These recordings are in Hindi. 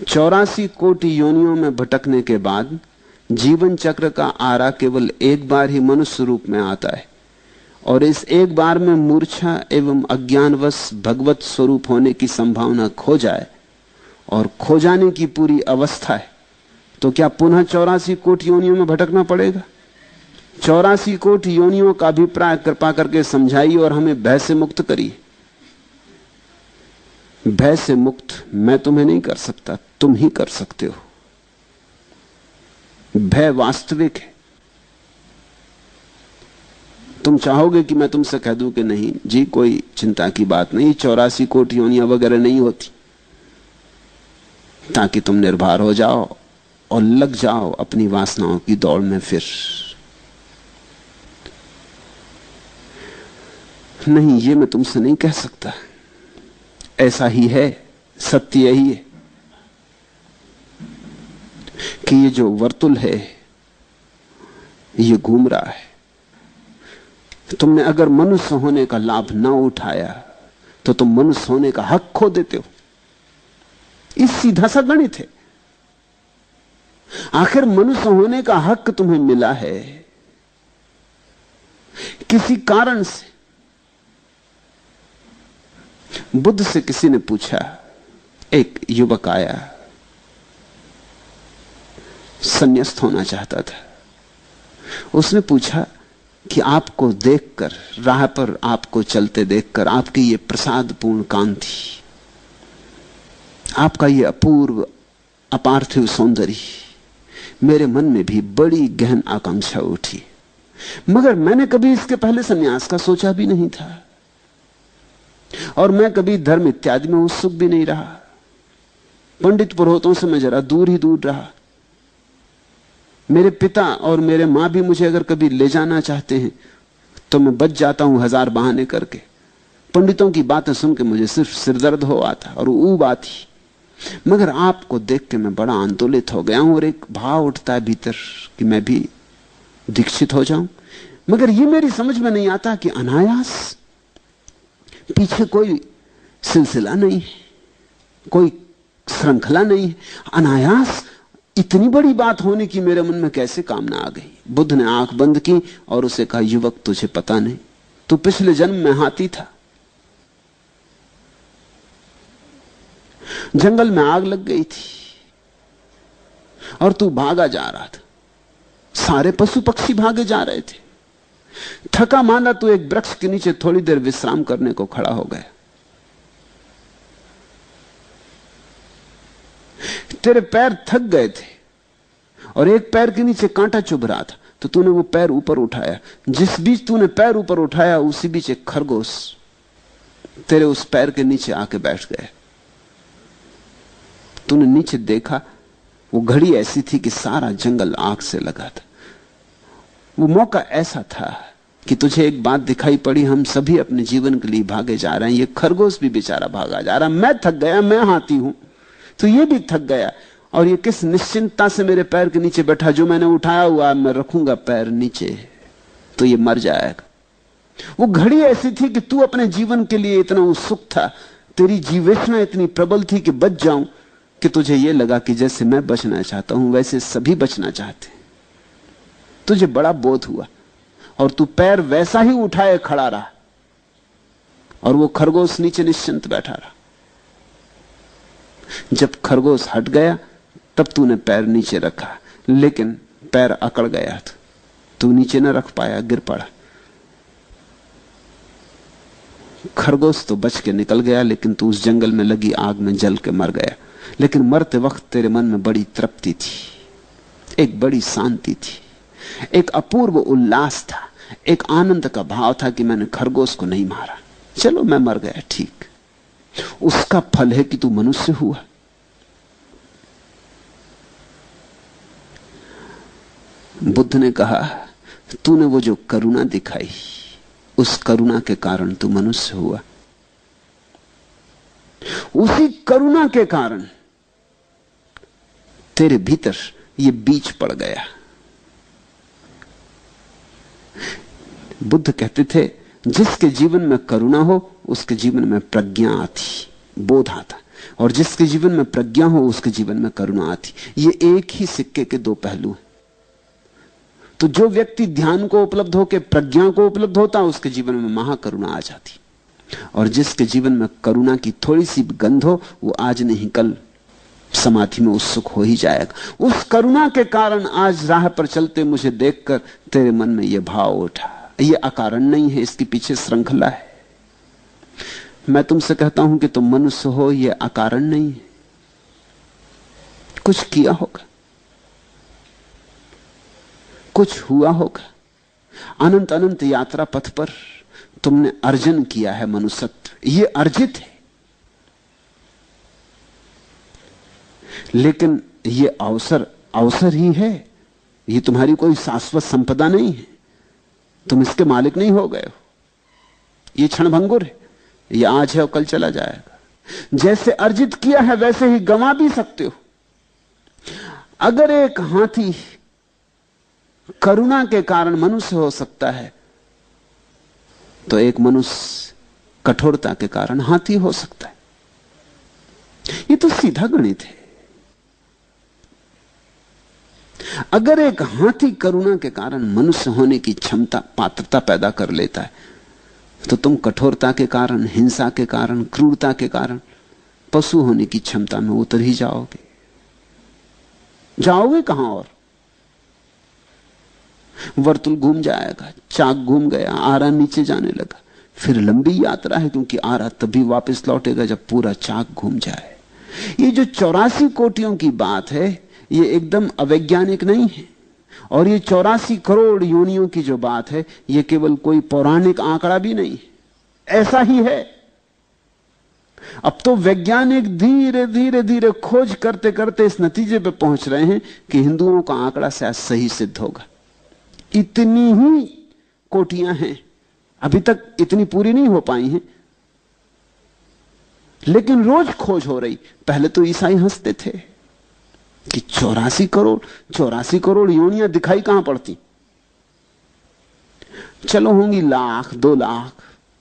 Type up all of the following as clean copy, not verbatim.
84 कोटि योनियों में भटकने के बाद जीवन चक्र का आरा केवल एक बार ही मनुष्य रूप में आता है, और इस एक बार में मूर्छा एवं अज्ञानवश भगवत स्वरूप होने की संभावना खो जाए और खो जाने की पूरी अवस्था है, तो क्या पुनः 84 कोटि योनियों में भटकना पड़ेगा? 84 कोटि योनियों का अभिप्राय कृपा करके समझाइए और हमें भय से मुक्त करिए। भय से मुक्त मैं तुम्हें नहीं कर सकता, तुम ही कर सकते हो। भय वास्तविक है। तुम चाहोगे कि मैं तुमसे कह दूं कि नहीं जी, कोई चिंता की बात नहीं, 84 कोटि योनियां वगैरह नहीं होती, ताकि तुम निर्भर हो जाओ और लग जाओ अपनी वासनाओं की दौड़ में। फिर नहीं, ये मैं तुमसे नहीं कह सकता। ऐसा ही है, सत्य यही है कि ये जो वर्तुल है ये घूम रहा है। तुमने अगर मनुष्य होने का लाभ ना उठाया तो तुम मनुष्य होने का हक खो देते हो। इस सीधा सा गणित है। आखिर मनुष्य होने का हक तुम्हें मिला है किसी कारण से। बुद्ध से किसी ने पूछा, एक युवक आया, संन्यास्त होना चाहता था। उसने पूछा कि आपको देखकर, राह पर आपको चलते देखकर, आपकी ये प्रसादपूर्ण कांति, आपका ये अपूर्व अपार्थिव सौंदर्य, मेरे मन में भी बड़ी गहन आकांक्षा उठी, मगर मैंने कभी इसके पहले संन्यास का सोचा भी नहीं था, और मैं कभी धर्म इत्यादि में उत्सुक भी नहीं रहा। पंडित पुरोहितों से मैं जरा दूर ही दूर रहा। मेरे पिता और मेरे मां भी मुझे अगर कभी ले जाना चाहते हैं तो मैं बच जाता हूं हजार बहाने करके। पंडितों की बातें सुन के मुझे सिर्फ सिरदर्द हो आता और ऊब आती। मगर आपको देख के मैं बड़ा आंदोलित हो गया हूं और एक भाव उठता है भीतर कि मैं भी दीक्षित हो जाऊं। मगर ये मेरी समझ में नहीं आता कि अनायास, पीछे कोई सिलसिला नहीं है, कोई श्रृंखला नहीं है, अनायास इतनी बड़ी बात होने की मेरे मन में कैसे कामना आ गई। बुद्ध ने आंख बंद की और उसे कहा, युवक तुझे पता नहीं, तू पिछले जन्म में हाथी था, जंगल में आग लग गई थी और तू भागा जा रहा था, सारे पशु पक्षी भागे जा रहे थे, थका मांदा तू एक वृक्ष के नीचे थोड़ी देर विश्राम करने को खड़ा हो गया। तेरे पैर थक गए थे और एक पैर के नीचे कांटा चुभ रहा था, तो तूने वो पैर ऊपर उठाया। जिस बीच तूने पैर ऊपर उठाया उसी बीच एक खरगोश तेरे उस पैर के नीचे आके बैठ गया। तूने नीचे देखा, वो घड़ी ऐसी थी कि सारा जंगल आग से लगा था। वो मौका ऐसा था कि तुझे एक बात दिखाई पड़ी, हम सभी अपने जीवन के लिए भागे जा रहे हैं, ये खरगोश भी बेचारा भागा जा रहा। मैं थक गया, मैं हाथी हूं, तो ये भी थक गया, और ये किस निश्चिंतता से मेरे पैर के नीचे बैठा, जो मैंने उठाया हुआ मैं रखूंगा पैर नीचे तो ये मर जाएगा। वो घड़ी ऐसी थी कि तू अपने जीवन के लिए इतना उत्सुक था, तेरी जीवेष्णा इतनी प्रबल थी कि बच जाऊं, कि तुझे यह लगा कि जैसे मैं बचना चाहता हूं वैसे सभी बचना चाहते। तुझे बड़ा बोध हुआ और तू पैर वैसा ही उठाए खड़ा रहा और वो खरगोश नीचे निश्चिंत बैठा रहा। जब खरगोश हट गया तब तूने पैर नीचे रखा, लेकिन पैर अकड़ गया था, तू नीचे न रख पाया, गिर पड़ा। खरगोश तो बच के निकल गया, लेकिन तू उस जंगल में लगी आग में जल के मर गया। लेकिन मरते वक्त तेरे मन में बड़ी तृप्ति थी, एक बड़ी शांति थी, एक अपूर्व उल्लास था, एक आनंद का भाव था कि मैंने खरगोश को नहीं मारा, चलो मैं मर गया, ठीक। उसका फल है कि तू मनुष्य हुआ। बुद्ध ने कहा, तूने वो जो करुणा दिखाई, उस करुणा के कारण तू मनुष्य हुआ। उसी करुणा के कारण तेरे भीतर ये बीज पड़ गया। बुद्ध कहते थे, जिसके जीवन में करुणा हो उसके जीवन में प्रज्ञा आती, बोध आता। और जिसके जीवन में प्रज्ञा हो उसके जीवन में करुणा आती। ये एक ही सिक्के के दो पहलू हैं। तो जो व्यक्ति ध्यान को उपलब्ध होकर प्रज्ञा को उपलब्ध होता उसके जीवन में महाकरुणा आ जाती, और जिसके जीवन में करुणा की थोड़ी सी गंध हो वो आज नहीं कल समाधि में उत्सुक हो ही जाएगा। उस करुणा के कारण आज राह पर चलते मुझे देखकर तेरे मन में यह भाव उठा। यह अकारण नहीं है, इसके पीछे श्रृंखला है। मैं तुमसे कहता हूं कि तुम मनुष्य हो, यह अकारण नहीं है, कुछ किया होगा, कुछ हुआ होगा। अनंत अनंत यात्रा पथ पर तुमने अर्जन किया है मनुष्यत्व, यह अर्जित है। लेकिन यह अवसर अवसर ही है, यह तुम्हारी कोई शाश्वत संपदा नहीं है, तुम इसके मालिक नहीं हो गए हो। यह क्षणभंगुर है, यह आज है और कल चला जाएगा। जैसे अर्जित किया है वैसे ही गंवा भी सकते हो। अगर एक हाथी करुणा के कारण मनुष्य हो सकता है तो एक मनुष्य कठोरता के कारण हाथी हो सकता है। यह तो सीधा गणित है। अगर एक हाथी करुणा के कारण मनुष्य होने की क्षमता पात्रता पैदा कर लेता है तो तुम कठोरता के कारण, हिंसा के कारण, क्रूरता के कारण पशु होने की क्षमता में उतर ही जाओगे। जाओगे कहां? और वर्तुल घूम जाएगा, चाक घूम गया, आरा नीचे जाने लगा। फिर लंबी यात्रा है, क्योंकि आरा तभी वापस लौटेगा जब पूरा चाक घूम जाए। ये जो 84 कोटियों की बात है ये एकदम अवैज्ञानिक नहीं है। और ये 84 करोड़ योनियों की जो बात है ये केवल कोई पौराणिक आंकड़ा भी नहीं है, ऐसा ही है। अब तो वैज्ञानिक धीरे धीरे धीरे खोज करते करते इस नतीजे पे पहुंच रहे हैं कि हिंदुओं का आंकड़ा शायद सही सिद्ध होगा। इतनी ही कोटियां हैं, अभी तक इतनी पूरी नहीं हो पाई हैं, लेकिन रोज खोज हो रही। पहले तो ईसाई हंसते थे कि 84 करोड़ योनियां दिखाई कहां पड़ती। चलो होंगी लाख, 2 लाख,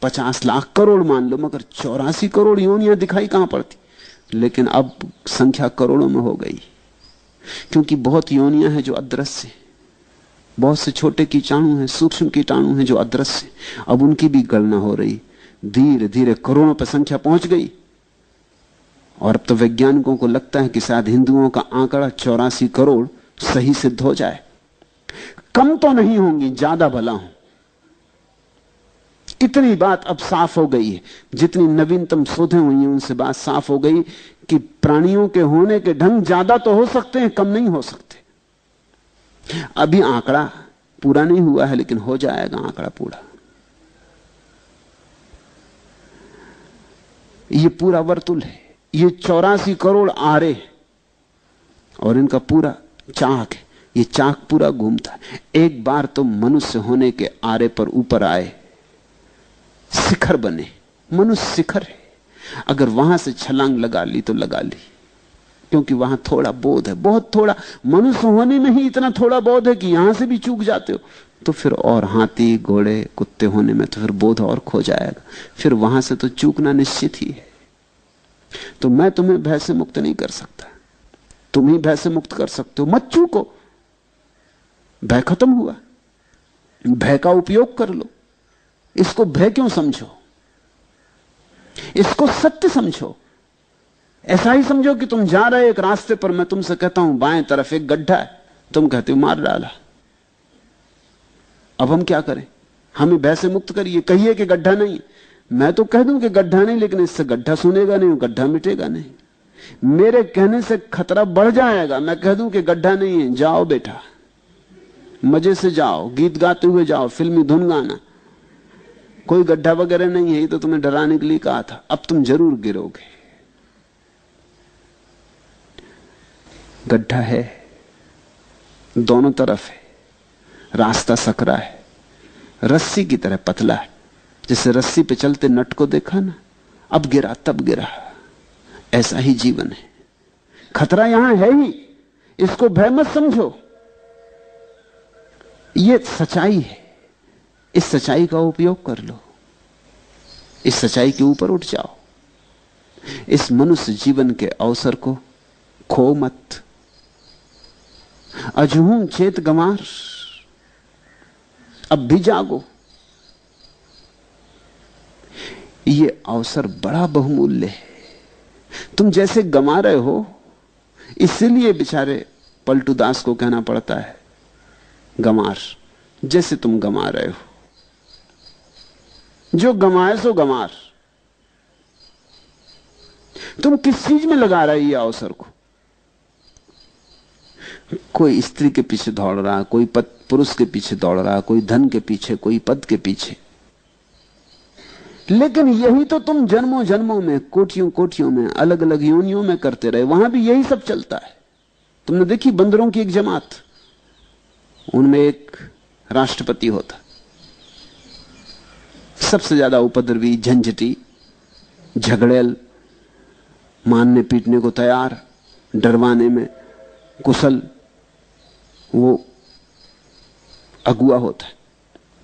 50 लाख, करोड़ मान लो, मगर 84 करोड़ योनियां दिखाई कहां पड़ती। लेकिन अब संख्या करोड़ों में हो गई, क्योंकि बहुत योनियां हैं जो अदृश्य हैं, बहुत से छोटे कीटाणु हैं, सूक्ष्म कीटाणु हैं जो अदृश्य हैं। अब उनकी भी गणना हो रही, धीरे धीरे करोड़ों पर संख्या पहुंच गई। और अब तो वैज्ञानिकों को लगता है कि शायद हिंदुओं का आंकड़ा 84 करोड़ सही सिद्ध हो जाए। कम तो नहीं होंगी, ज्यादा भला हो। इतनी बात अब साफ हो गई है, जितनी नवीनतम शोधें हुई हैं उनसे बात साफ हो गई कि प्राणियों के होने के ढंग ज्यादा तो हो सकते हैं, कम नहीं हो सकते। अभी आंकड़ा पूरा नहीं हुआ है, लेकिन हो जाएगा आंकड़ा पूरा। ये पूरा वर्तुल है, ये 84 करोड़ आरे और इनका पूरा चाक है। ये चाक पूरा घूमता है। एक बार तो मनुष्य होने के आरे पर ऊपर आए, शिखर बने। मनुष्य शिखर है। अगर वहां से छलांग लगा ली तो लगा ली, क्योंकि वहां थोड़ा बोध है, बहुत थोड़ा। मनुष्य होने में ही इतना थोड़ा बोध है कि यहां से भी चूक जाते हो तो फिर और हाथी, घोड़े, कुत्ते होने में तो फिर बोध और खो जाएगा। फिर वहां से तो चूकना निश्चित ही है। तो मैं तुम्हें भय से मुक्त नहीं कर सकता, तुम ही भय से मुक्त कर सकते हो। मत चूको, भय खत्म हुआ। भय का उपयोग कर लो। इसको भय क्यों समझो, इसको सत्य समझो। ऐसा ही समझो कि तुम जा रहे एक रास्ते पर, मैं तुमसे कहता हूं बाएं तरफ एक गड्ढा है, तुम कहते हो मार डाला। अब हम क्या करें? हमें भय से मुक्त करिए, कहिए कि गड्ढा नहीं। मैं तो कह दूं कि गड्ढा नहीं, लेकिन इससे गड्ढा सुनेगा नहीं, गड्ढा मिटेगा नहीं। मेरे कहने से खतरा बढ़ जाएगा। मैं कह दूं कि गड्ढा नहीं है, जाओ बेटा, मजे से जाओ, गीत गाते हुए जाओ, फिल्मी धुन गाना, कोई गड्ढा वगैरह नहीं है, ये तो तुम्हें डराने के लिए कहा था। अब तुम जरूर गिरोगे। गड्ढा है, दोनों तरफ है, रास्ता सकरा है, रस्सी की तरह पतला है। जैसे रस्सी पे चलते नट को देखा ना, अब गिरा तब गिरा, ऐसा ही जीवन है। खतरा यहां है ही, इसको भय मत समझो। ये सच्चाई है, इस सच्चाई का उपयोग कर लो, इस सच्चाई के ऊपर उठ जाओ। इस मनुष्य जीवन के अवसर को खो मत। अजहूं चेत गंवार, अब भी जागो। ये अवसर बड़ा बहुमूल्य है। तुम जैसे गंवा रहे हो, इसीलिए बेचारे पलटू दास को कहना पड़ता है गंवार। जैसे तुम गंवा रहे हो, जो गंवाए सो गंवार। तुम किस चीज में लगा रहे हो ये अवसर को? कोई स्त्री के पीछे दौड़ रहा, कोई पुरुष के पीछे दौड़ रहा, कोई धन के पीछे, कोई पद के पीछे। लेकिन यही तो तुम जन्मों जन्मों में, कोटियों कोटियों में, अलग अलग योनियों में करते रहे। वहां भी यही सब चलता है। तुमने देखी बंदरों की एक जमात, उनमें एक राष्ट्रपति होता, सबसे ज्यादा उपद्रवी, झंझटी, झगड़ेल, मारने पीटने को तैयार, डरवाने में कुशल, वो अगुआ होता है।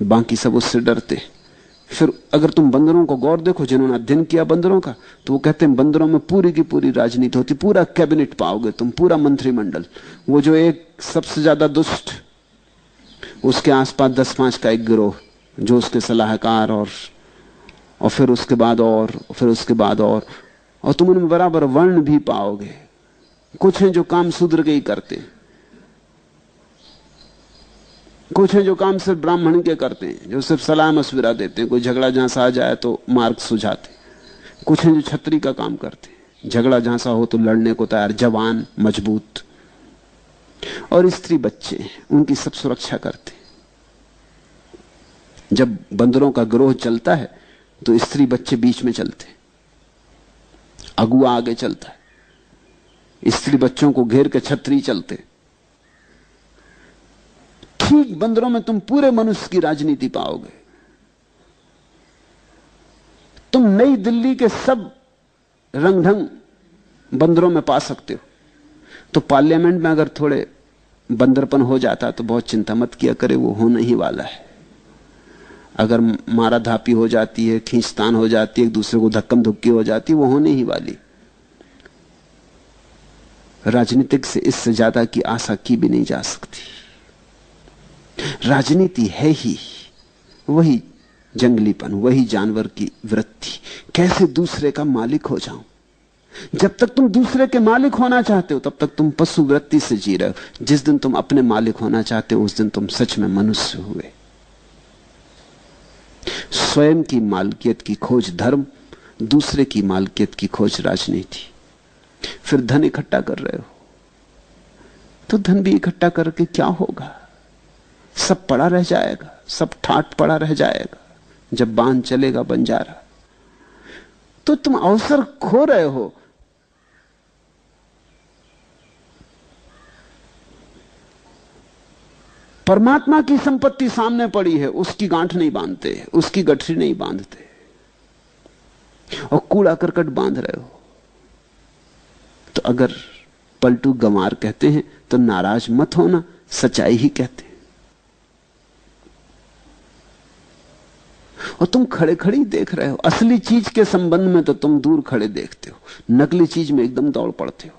बाकी सब उससे डरते। फिर अगर तुम बंदरों को गौर देखो, जिन्होंने अध्ययन किया बंदरों का, तो वो कहते हैं बंदरों में पूरी की पूरी राजनीति होती, पूरा कैबिनेट पाओगे तुम, पूरा मंत्रिमंडल। वो जो एक सबसे ज्यादा दुष्ट, उसके आसपास 10-5 का एक गिरोह जो उसके सलाहकार, और फिर उसके बाद और फिर उसके बाद और तुम उनमें बराबर वर्ण भी पाओगे। कुछ हैं जो काम शूद्र के ही करते हैं, कुछ हैं जो काम सिर्फ ब्राह्मण के करते हैं, जो सिर्फ सलाह मशविरा देते हैं, कोई झगड़ा जहां सा आ जाए तो मार्ग सुझाते। कुछ हैं जो छत्री का काम करते हैं, झगड़ा जहां सा हो तो लड़ने को तैयार, जवान, मजबूत। और स्त्री बच्चे, उनकी सब सुरक्षा करते। जब बंदरों का गिरोह चलता है तो स्त्री बच्चे बीच में चलते, अगुआ आगे चलता है, स्त्री बच्चों को घेर के छत्री चलते। ठीक बंदरों में तुम पूरे मनुष्य की राजनीति पाओगे। तुम नई दिल्ली के सब रंग ढंग बंदरों में पा सकते हो। तो पार्लियामेंट में अगर थोड़े बंदरपन हो जाता तो बहुत चिंता मत किया करे, वो होने ही वाला है। अगर मारा धापी हो जाती है, खींचतान हो जाती है, एक दूसरे को धक्कम धुक्की हो जाती है, वो होने ही वाली। राजनीतिक से इससे ज्यादा की आशा की भी नहीं जा सकती। राजनीति है ही वही जंगलीपन, वही जानवर की वृत्ति, कैसे दूसरे का मालिक हो जाऊं। जब तक तुम दूसरे के मालिक होना चाहते हो तब तक तुम पशु वृत्ति से जी रहे हो। जिस दिन तुम अपने मालिक होना चाहते हो उस दिन तुम सच में मनुष्य हुए। स्वयं की मालकियत की खोज धर्म, दूसरे की मालकियत की खोज राजनीति। फिर धन इकट्ठा कर रहे हो तो धन भी इकट्ठा करके क्या होगा? सब पड़ा रह जाएगा, सब ठाट पड़ा रह जाएगा जब बांध चलेगा बंजारा। तो तुम अवसर खो रहे हो। परमात्मा की संपत्ति सामने पड़ी है, उसकी गांठ नहीं बांधते, उसकी गठरी नहीं बांधते, और कूड़ा करकट बांध रहे हो। तो अगर पलटू गंवार कहते हैं तो नाराज मत होना, सच्चाई ही कहते हैं। और तुम खड़े खड़े ही देख रहे हो। असली चीज के संबंध में तो तुम दूर खड़े देखते हो, नकली चीज में एकदम दौड़ पड़ते हो।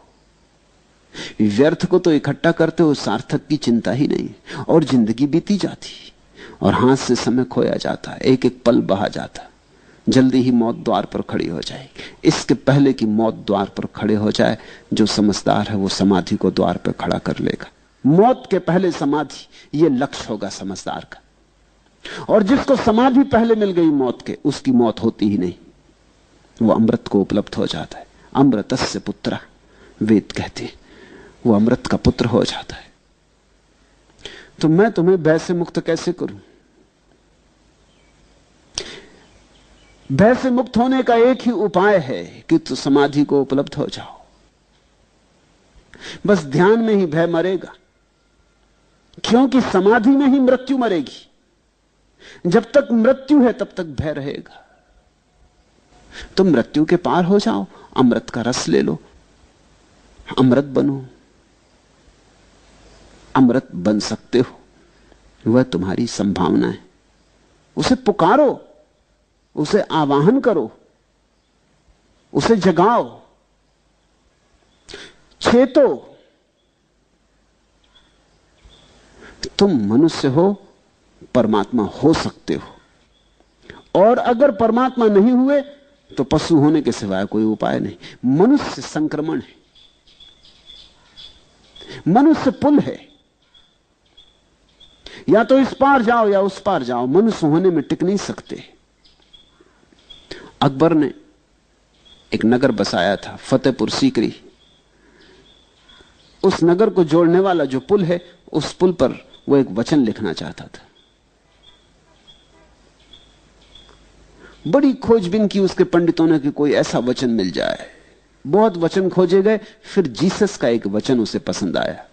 व्यर्थ को तो इकट्ठा करते हो, सार्थक की चिंता ही नहीं। और जिंदगी बीती जाती और हाथ से समय खोया जाता, एक एक पल बहा जाता। जल्दी ही मौत द्वार पर खड़ी हो जाएगी। इसके पहले कि मौत द्वार पर खड़े हो जाए, जो समझदार है वो समाधि को द्वार पर खड़ा कर लेगा। मौत के पहले समाधि, ये लक्ष्य होगा समझदार का। और जिसको समाधि पहले मिल गई मौत के, उसकी मौत होती ही नहीं, वो अमृत को उपलब्ध हो जाता है। अमृतस्य पुत्र, वेद कहते हैं, वो अमृत का पुत्र हो जाता है। तो मैं तुम्हें भय से मुक्त कैसे करूं? भय से मुक्त होने का एक ही उपाय है कि तो समाधि को उपलब्ध हो जाओ। बस ध्यान में ही भय मरेगा, क्योंकि समाधि में ही मृत्यु मरेगी। जब तक मृत्यु है तब तक भय रहेगा। तो मृत्यु के पार हो जाओ, अमृत का रस ले लो, अमृत बनो। अमृत बन सकते हो, वह तुम्हारी संभावना है। उसे पुकारो, उसे आवाहन करो। उसे जगाओ, चेतो। तुम मनुष्य हो, परमात्मा हो सकते हो, और अगर परमात्मा नहीं हुए तो पशु होने के सिवाय कोई उपाय नहीं। मनुष्य संक्रमण है, मनुष्य पुल है, या तो इस पार जाओ या उस पार जाओ, मनुष्य होने में टिक नहीं सकते। अकबर ने एक नगर बसाया था, फतेहपुर सीकरी। उस नगर को जोड़ने वाला जो पुल है, उस पुल पर वो एक वचन लिखना चाहता था। बड़ी खोजबीन की उसके पंडितों ने कि कोई ऐसा वचन मिल जाए। बहुत वचन खोजे गए, फिर जीसस का एक वचन उसे पसंद आया।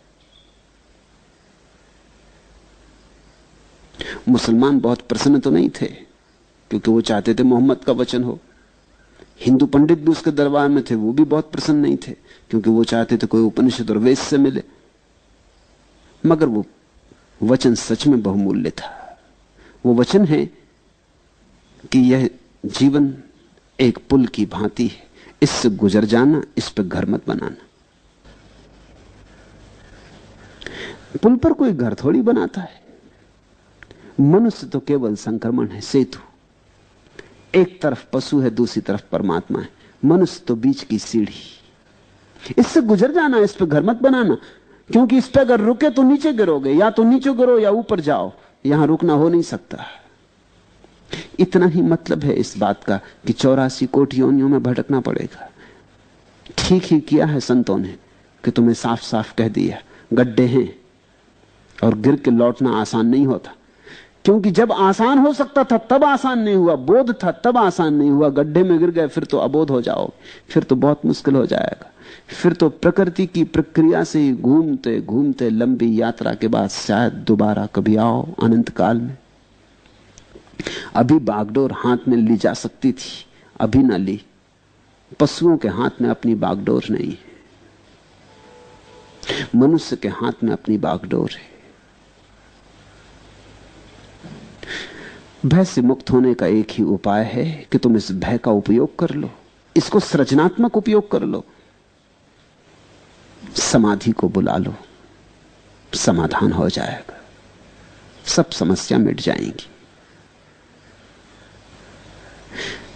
मुसलमान बहुत प्रसन्न तो नहीं थे, क्योंकि वो चाहते थे मोहम्मद का वचन हो। हिंदू पंडित भी उसके दरबार में थे, वो भी बहुत प्रसन्न नहीं थे, क्योंकि वो चाहते थे कोई उपनिषद और वेद से मिले। मगर वो वचन सच में बहुमूल्य था। वो वचन है कि यह जीवन एक पुल की भांति है, इससे गुजर जाना, इस पर घर मत बनाना। पुल पर कोई घर थोड़ी बनाता है। मनुष्य तो केवल संक्रमण है, सेतु। एक तरफ पशु है, दूसरी तरफ परमात्मा है। मनुष्य तो बीच की सीढ़ी। इससे गुजर जाना, इस पर घर मत बनाना, क्योंकि इस पर अगर रुके तो नीचे गिरोगे। या तो नीचे गिरो या ऊपर जाओ, यहां रुकना हो नहीं सकता। इतना ही मतलब है इस बात का कि 84 कोटि योनियों में भटकना पड़ेगा। ठीक ही किया है संतों ने कि तुम्हें साफ साफ कह दिया, गड्ढे हैं और गिर के लौटना आसान नहीं होता। क्योंकि जब आसान हो सकता था तब आसान नहीं हुआ, बोध था तब आसान नहीं हुआ। गड्ढे में गिर गए फिर तो अबोध हो जाओगे, फिर तो बहुत मुश्किल हो जाएगा। फिर तो प्रकृति की प्रक्रिया से ही घूमते घूमते लंबी यात्रा के बाद शायद दोबारा कभी आओ अनंत काल में। अभी बागडोर हाथ में ली जा सकती थी, अभी ना ली। पशुओं के हाथ में अपनी बागडोर नहीं है, मनुष्य के हाथ में अपनी बागडोर है। भय से मुक्त होने का एक ही उपाय है कि तुम इस भय का उपयोग कर लो, इसको सृजनात्मक उपयोग कर लो। समाधि को बुला लो, समाधान हो जाएगा, सब समस्या मिट जाएंगी।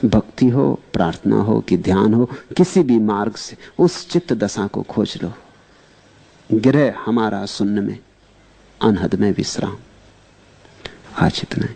भक्ति हो, प्रार्थना हो कि ध्यान हो, किसी भी मार्ग से उस चित्त दशा को खोज लो। गिरह हमारा शून्य में, अनहद में विश्राम। आज इतना ही।